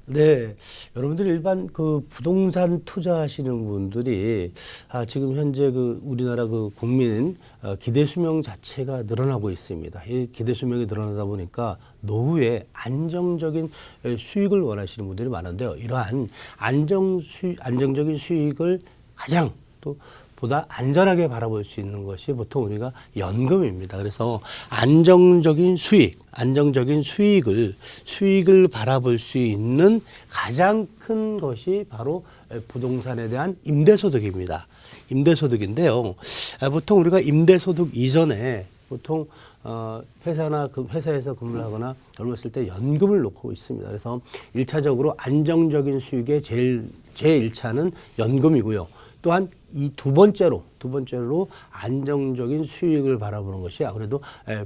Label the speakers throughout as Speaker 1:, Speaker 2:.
Speaker 1: 네, 여러분들 일반 그 부동산 투자하시는 분들이 지금 현재 그 우리나라 그 국민 기대 수명 자체가 늘어나고 있습니다. 이 기대 수명이 늘어나다 보니까 노후에 안정적인 수익을 원하시는 분들이 많은데요. 이러한 안정적인 수익을 가장 또 보다 안전하게 바라볼 수 있는 것이 보통 우리가 연금입니다. 그래서 안정적인 수익을 바라볼 수 있는 가장 큰 것이 바로 부동산에 대한 임대소득입니다. 임대소득인데요. 보통 우리가 임대소득 이전에 보통 회사에서 근무를 하거나 젊었을 때 연금을 놓고 있습니다. 그래서 1차적으로 안정적인 수익의 제1차는 연금이고요. 또한 이 두 번째로 안정적인 수익을 바라보는 것이 아무래도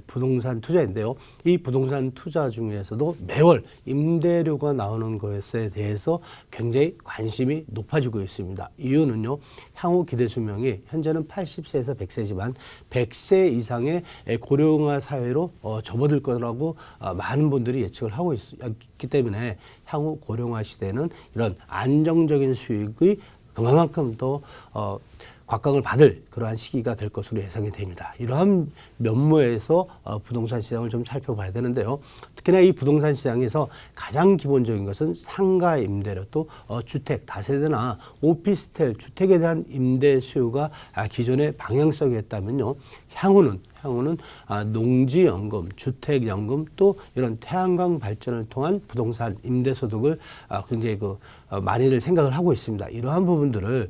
Speaker 1: 부동산 투자인데요. 이 부동산 투자 중에서도 매월 임대료가 나오는 것에 대해서 굉장히 관심이 높아지고 있습니다. 이유는요. 향후 기대 수명이 현재는 80세에서 100세지만 100세 이상의 고령화 사회로 접어들 거라고 많은 분들이 예측을 하고 있기 때문에 향후 고령화 시대는 이런 안정적인 수익의 그만큼 더 곽강을 받을 그러한 시기가 될 것으로 예상이 됩니다. 이러한 면모에서 부동산 시장을 좀 살펴봐야 되는데요. 특히나 이 부동산 시장에서 가장 기본적인 것은 상가 임대료 또 주택, 다세대나 오피스텔, 주택에 대한 임대 수요가 기존의 방향성이었다면요. 향후는 농지연금, 주택연금 또 이런 태양광 발전을 통한 부동산 임대소득을 굉장히 많이들 생각을 하고 있습니다. 이러한 부분들을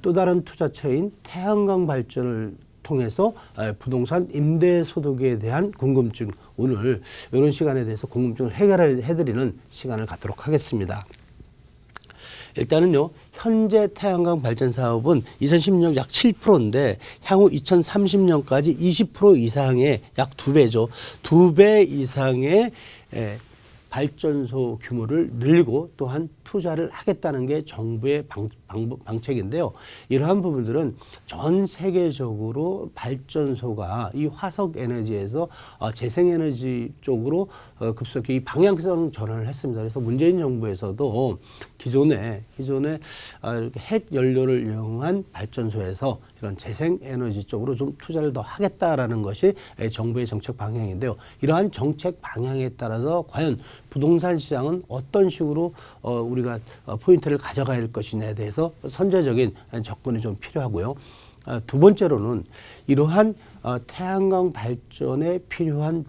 Speaker 1: 또 다른 투자처인 태양광 발전을 통해서 부동산 임대소득에 대한 궁금증, 오늘 이런 시간에 대해서 궁금증을 해결해드리는 시간을 갖도록 하겠습니다. 일단은요, 현재 태양광 발전 사업은 2010년 약 7%인데 향후 2030년까지 20% 이상의 약 2배죠. 2배 이상의 발전소 규모를 늘리고 또한 투자를 하겠다는 게 정부의 방책인데요. 이러한 부분들은 전 세계적으로 발전소가 이 화석 에너지에서 재생에너지 쪽으로 급속히 방향성 전환을 했습니다. 그래서 문재인 정부에서도 기존에 핵 연료를 이용한 발전소에서 이런 재생에너지 쪽으로 좀 투자를 더 하겠다라는 것이 정부의 정책 방향인데요. 이러한 정책 방향에 따라서 과연 부동산 시장은 어떤 식으로 우리가 포인트를 가져가야 할 것이냐에 대해서 선제적인 접근이 좀 필요하고요. 두 번째로는 이러한 태양광 발전에 필요한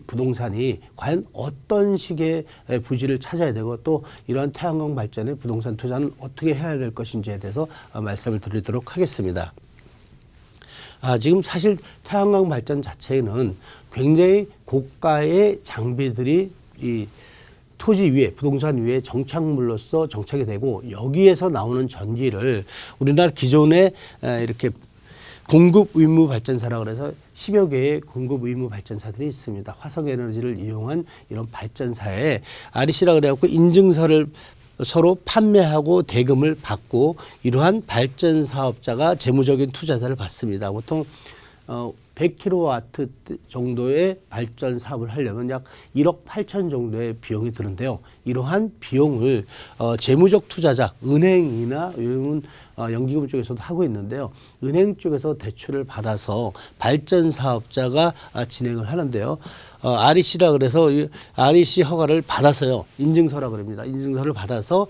Speaker 1: 부동산이 과연 어떤 식의 부지를 찾아야 되고 또 이러한 태양광 발전의 부동산 투자는 어떻게 해야 될 것인지에 대해서 말씀을 드리도록 하겠습니다. 지금 사실 태양광 발전 자체는 굉장히 고가의 장비들이 이 토지 위에, 부동산 위에 정착물로서 정착이 되고 여기에서 나오는 전기를 우리나라 기존에 이렇게 공급 의무 발전사라고 해서 10여 개의 공급 의무 발전사들이 있습니다. 화석 에너지를 이용한 이런 발전사에 REC라 그래갖고 인증서를 서로 판매하고 대금을 받고 이러한 발전 사업자가 재무적인 투자자를 받습니다. 보통 100kW 정도의 발전 사업을 하려면 약 1억 8천 정도의 비용이 드는데요. 이러한 비용을 재무적 투자자, 은행이나 요즘은 연기금 쪽에서도 하고 있는데요. 은행 쪽에서 대출을 받아서 발전 사업자가 진행을 하는데요. REC라 그래서 REC 허가를 받아서요. 인증서라 그럽니다. 인증서를 받아서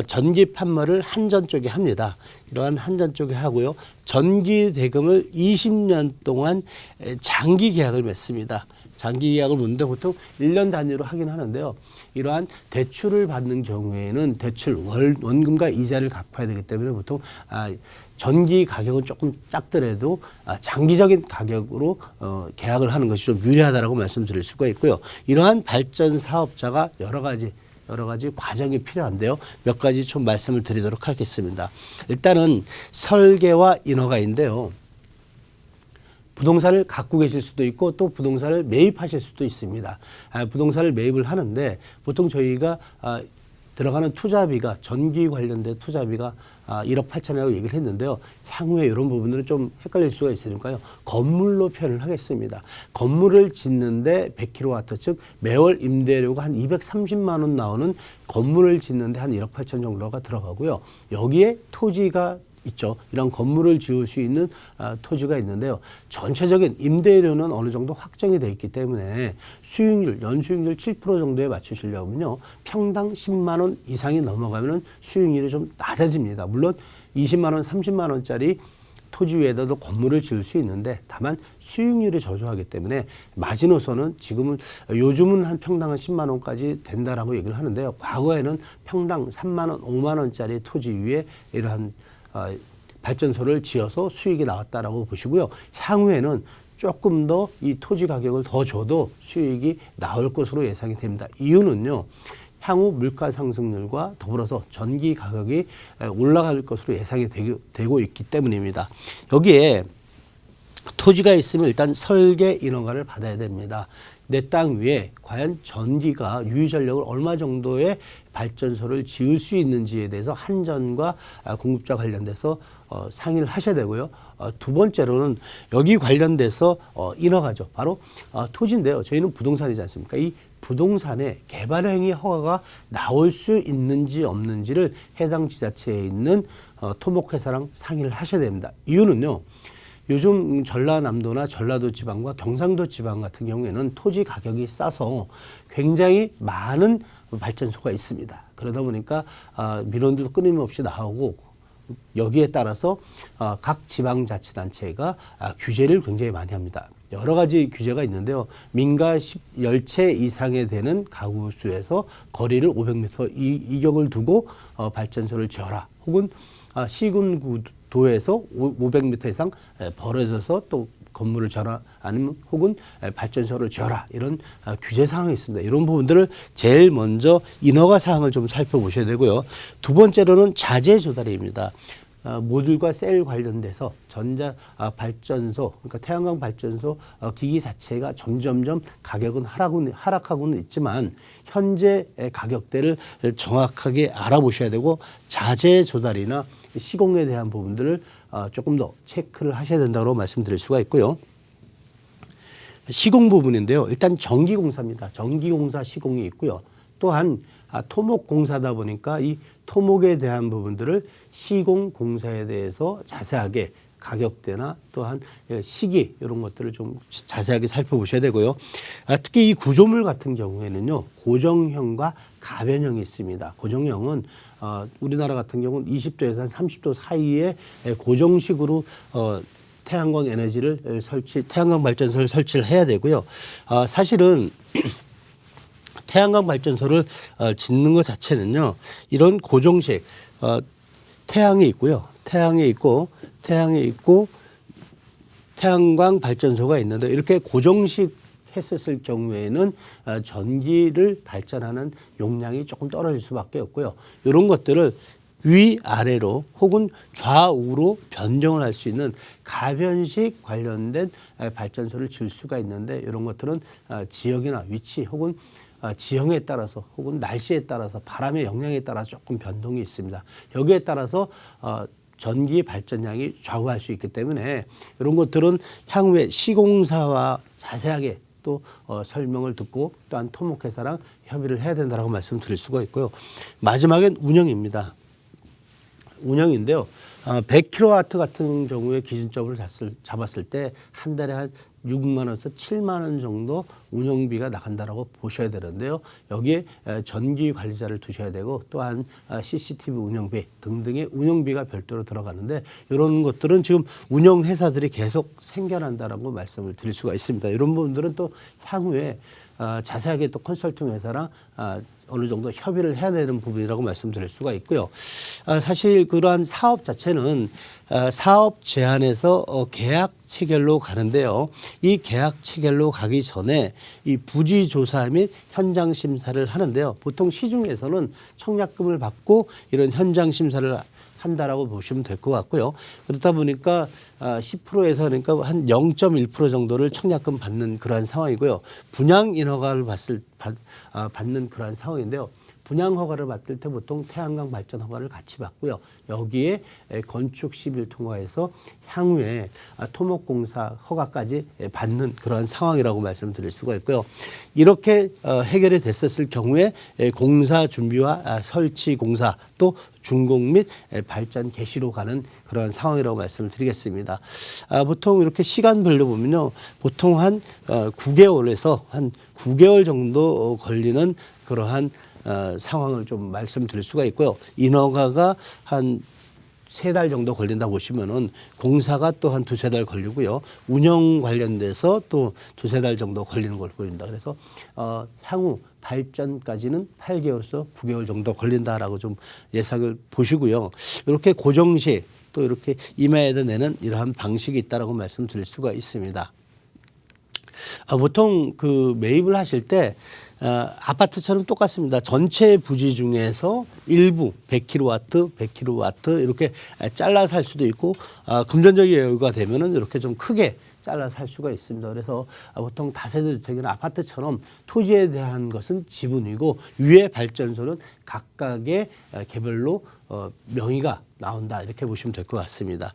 Speaker 1: 전기 판매를 한전 쪽에 합니다. 이러한 한전 쪽에 하고요. 전기 대금을 20년 동안 장기 계약을 맺습니다. 장기 계약을 맺는데 보통 1년 단위로 하긴 하는데요. 이러한 대출을 받는 경우에는 대출 원금과 이자를 갚아야 되기 때문에 보통 전기 가격은 조금 작더라도 장기적인 가격으로 계약을 하는 것이 좀 유리하다라고 말씀드릴 수가 있고요. 이러한 발전 사업자가 여러 가지 과정이 필요한데요. 몇 가지 좀 말씀을 드리도록 하겠습니다. 일단은 설계와 인허가인데요. 부동산을 갖고 계실 수도 있고 또 부동산을 매입하실 수도 있습니다. 부동산을 매입을 하는데 보통 저희가 들어가는 투자비가 전기 관련된 투자비가 1억 8천이라고 얘기를 했는데요. 향후에 이런 부분들은 좀 헷갈릴 수가 있으니까요. 건물로 표현을 하겠습니다. 건물을 짓는데 100kW, 즉 매월 임대료가 한 230만 원 나오는 건물을 짓는데 한 1억 8천 정도가 들어가고요. 여기에 토지가 있죠. 이런 건물을 지을 수 있는 토지가 있는데요. 전체적인 임대료는 어느 정도 확정이 돼 있기 때문에 수익률, 연수익률 7% 정도에 맞추시려면요. 평당 10만 원 이상이 넘어가면 수익률이 좀 낮아집니다. 물론 20만 원, 30만 원짜리 토지 위에다도 건물을 지을 수 있는데 다만 수익률이 저조하기 때문에 마지노선은 지금은 요즘은 한 평당 10만 원까지 된다라고 얘기를 하는데요. 과거에는 평당 3만 원, 5만 원짜리 토지 위에 이러한 발전소를 지어서 수익이 나왔다라고 보시고요. 향후에는 조금 더 이 토지 가격을 더 줘도 수익이 나올 것으로 예상이 됩니다. 이유는요. 향후 물가 상승률과 더불어서 전기 가격이 올라갈 것으로 예상이 되고 있기 때문입니다. 여기에 토지가 있으면 일단 설계 인허가를 받아야 됩니다. 내 땅 위에 과연 전기가 유유전력을 얼마 정도의 발전소를 지을 수 있는지에 대해서 한전과 공급자 관련돼서 상의를 하셔야 되고요. 두 번째로는 여기 관련돼서 인허가죠. 바로 토지인데요. 저희는 부동산이지 않습니까? 이 부동산에 개발행위 허가가 나올 수 있는지 없는지를 해당 지자체에 있는 토목회사랑 상의를 하셔야 됩니다. 이유는요. 요즘 전라남도나 전라도 지방과 경상도 지방 같은 경우에는 토지 가격이 싸서 굉장히 많은 발전소가 있습니다. 그러다 보니까 민원들도 끊임없이 나오고 여기에 따라서 각 지방자치단체가 규제를 굉장히 많이 합니다. 여러 가지 규제가 있는데요. 민가 10채 이상에 되는 가구 수에서 거리를 500m 이격을 두고 발전소를 지어라. 혹은 시군구도에서 500m 이상 벌어져서 또 건물을 지어라 아니면 혹은 발전소를 지어라 이런 규제 사항이 있습니다. 이런 부분들을 제일 먼저 인허가 사항을 좀 살펴보셔야 되고요. 두 번째로는 자재 조달입니다. 모듈과 셀 관련돼서 전자 발전소, 그러니까 태양광 발전소 기기 자체가 점점점 가격은 하락하고는 있지만 현재 가격대를 정확하게 알아보셔야 되고 자재 조달이나 시공에 대한 부분들을 조금 더 체크를 하셔야 된다고 말씀드릴 수가 있고요. 시공 부분인데요. 일단 전기공사입니다. 전기공사 시공이 있고요. 또한 토목공사다 보니까 이 토목에 대한 부분들을 시공공사에 대해서 자세하게 가격대나 또한 시기 이런 것들을 좀 자세하게 살펴보셔야 되고요. 특히 이 구조물 같은 경우에는요. 고정형과 가변형이 있습니다. 고정형은 우리나라 같은 경우는 20도에서 한 30도 사이에 고정식으로 태양광 에너지를 태양광 발전소를 설치를 해야 되고요. 사실은 태양광 발전소를 짓는 것 자체는요. 이런 고정식 태양이 있고요. 태양이 있고 태양광 발전소가 있는데 이렇게 고정식 했었을 경우에는 전기를 발전하는 용량이 조금 떨어질 수밖에 없고요. 이런 것들을 위아래로 혹은 좌우로 변경을 할 수 있는 가변식 관련된 발전소를 질 수가 있는데 이런 것들은 지역이나 위치 혹은 지형에 따라서 혹은 날씨에 따라서 바람의 영향에 따라 조금 변동이 있습니다. 여기에 따라서 전기 발전량이 좌우할 수 있기 때문에 이런 것들은 향후에 시공사와 자세하게 또 설명을 듣고 또한 토목회사랑 협의를 해야 된다고 말씀드릴 수가 있고요. 마지막엔 운영입니다. 운영인데요. 100kW 같은 경우에 기준점을 잡았을 때 한 달에 한 6만 원에서 7만 원 정도 운영비가 나간다라고 보셔야 되는데요. 여기에 전기 관리자를 두셔야 되고 또한 CCTV 운영비 등등의 운영비가 별도로 들어가는데 이런 것들은 지금 운영회사들이 계속 생겨난다라고 말씀을 드릴 수가 있습니다. 이런 부분들은 또 향후에 자세하게 또 컨설팅 회사랑 어느 정도 협의를 해야 되는 부분이라고 말씀드릴 수가 있고요. 사실 그러한 사업 자체는 사업 제안에서 계약 체결로 가는데요. 이 계약 체결로 가기 전에 이 부지 조사 및 현장 심사를 하는데요. 보통 시중에서는 청약금을 받고 이런 현장 심사를 한다라고 보시면 될 것 같고요. 그렇다 보니까 10%에서 그러니까 한 0.1% 정도를 청약금 받는 그러한 상황이고요. 분양 인허가를 받는 그러한 상황인데요. 분양 허가를 받을 때 보통 태양광 발전 허가를 같이 받고요. 여기에 건축 시비를 통과해서 향후에 토목공사 허가까지 받는 그런 상황이라고 말씀드릴 수가 있고요. 이렇게 해결이 됐었을 경우에 공사 준비와 설치 공사 또 준공 및 발전 개시로 가는 그런 상황이라고 말씀을 드리겠습니다. 보통 이렇게 시간별로 보면요. 보통 한 9개월에서 한 9개월 정도 걸리는 그러한 상황을 좀 말씀드릴 수가 있고요. 인허가가 한 3달 정도 걸린다 보시면은 공사가 또 한 2-3달 걸리고요. 운영 관련돼서 또 2-3달 정도 걸리는 걸 보입니다. 그래서 향후 발전까지는 8개월에서 9개월 정도 걸린다라고 좀 예상을 보시고요. 이렇게 고정시 또 이렇게 임야에다 내는 이러한 방식이 있다라고 말씀드릴 수가 있습니다. 보통 그 매입을 하실 때 아파트처럼 똑같습니다. 전체 부지 중에서 일부 100kW, 100kW 이렇게 잘라 살 수도 있고 금전적인 여유가 되면은 이렇게 좀 크게 잘라 살 수가 있습니다. 그래서 보통 다세대 주택이나 아파트처럼 토지에 대한 것은 지분이고 위에 발전소는 각각의 개별로 명의가 나온다 이렇게 보시면 될 것 같습니다.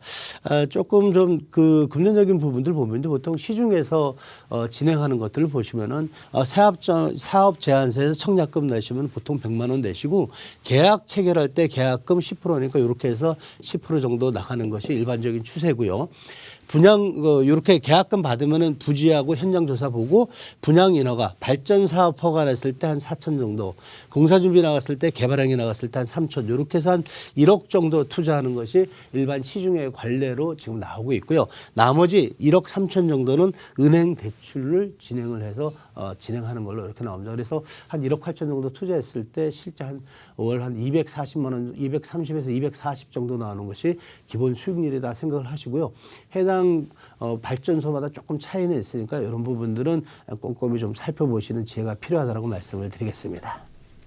Speaker 1: 조금 좀 그 금전적인 부분들 보면 보통 시중에서 진행하는 것들을 보시면은 사업 제한세에서 청약금 내시면 보통 100만 원 내시고 계약 체결할 때 계약금 10%니까 이렇게 해서 10% 정도 나가는 것이 일반적인 추세고요. 분양 이렇게 계약금 받으면은 부지하고 현장 조사 보고 분양 인허가 발전 사업 허가 냈을 때 한 4천 정도, 공사 준비 나갔을 때 개발행위 나갔을 때 한 3천 이렇게 해서 한 1억 정도 투자하는 것이 일반 시중의 관례로 지금 나오고 있고요. 나머지 1억 3천 정도는 은행 대출을 진행을 해서 진행하는 걸로 이렇게 나옵니다. 그래서 한 1억 8천 정도 투자했을 때 실제 한 월 한 240만 원, 230에서 240 정도 나오는 것이 기본 수익률이다 생각을 하시고요. 해당 발전소마다 조금 차이는 있으니까 이런 부분들은 꼼꼼히 좀 살펴보시는 지혜가 필요하다고 말씀을 드리겠습니다.